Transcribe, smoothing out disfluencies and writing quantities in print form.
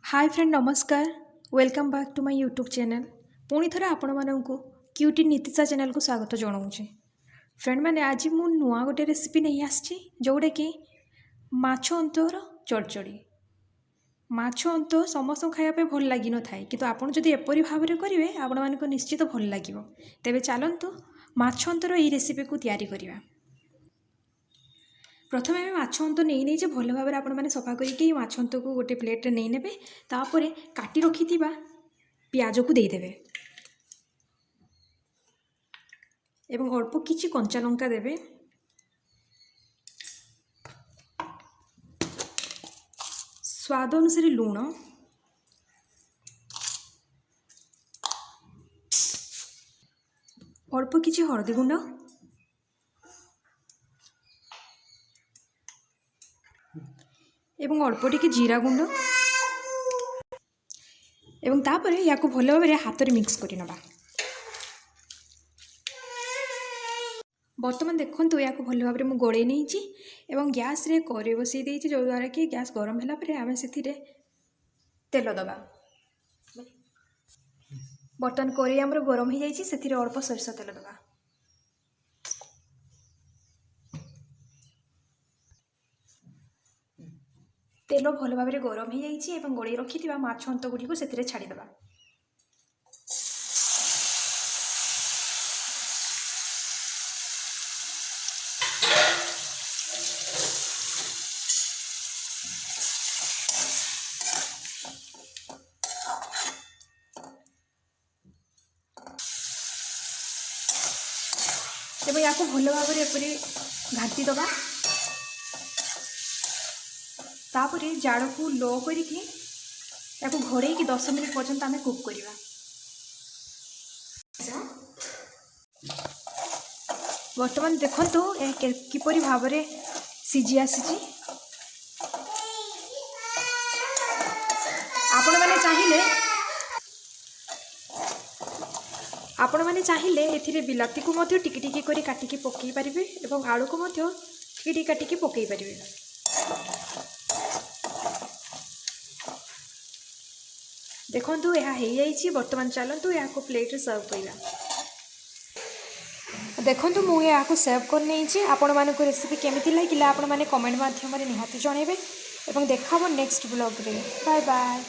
हाय friend नमस्कार welcome back to my YouTube channel पुणी थोड़ा आपण मानू क्यूटी नीतिशा चैनल को स्वागत जनाऊँ फ्रेंड मैंने आज मु नुआ गोटे रेसिपी नहीं आसी जोटा कि माछ अंतर चड़चड़ी माछ अंत समस्त खायापे भल लगी न थाए कि आपड़ जदि एपरी भाव में करेंगे आपण मानक निश्चित भल लगे तेरे चलतु माछ अंतर यही रेसिपी को तैयारी करवा। प्रथम आम माछ अंत नहीं नहीं भल भाव में आपने सफा करके माछ अंत को गोटे प्लेट नहीं ने तापर काटी रखि पियाज को देदेवे एवं अल्प किछि कंचा लंका देवे स्वाद अनुसार लुण अल्प किछि हळदी गुंड एवं अल्प टिके जीरा गुंड एवं तापर या भल भाव में हाथ में मिक्स कर नबा। बर्तमान देखो या भल भाव में गोड़े नहीं एवं गैस रे कड़े बसई देती जो द्वारा कि गैस गरम है आम से तेल दबा। बर्तमान कड़े आमर गरम हो जाए से अल्प सरस तेल दबा। तेल भल भाव में गरम हो जाए गोड़े रखि माछ अंत गुड़ी को से छाड़ीदे। तेज या भल भाव में एपरी घाटी दबा तापर जाड़ को लो करके घोड़े 10 मिनट पर्यंत आम कुक करवा। बर्तमान देखो किपरि भाव में सीझी आसी आपण मैंने चाहिए एथिरे बिलाती को मध्य टिकी टिकी करी काटिकी पकई पारिबे एवं आलू को मध्य टिकी टिकी काटिकी पकई पारिबे। देखंतु यह हो जाइए बर्तमान चलतु या प्लेट रे सर्व करवा। देखंतु मु या सर्व कर नहीं आपण मानक रेसिपी केमिति लागिला आपण माने कमेंट माध्यम रे निहाती जणेबे एवं देखाबो नेक्स्ट ब्लॉग रे। Bye bye.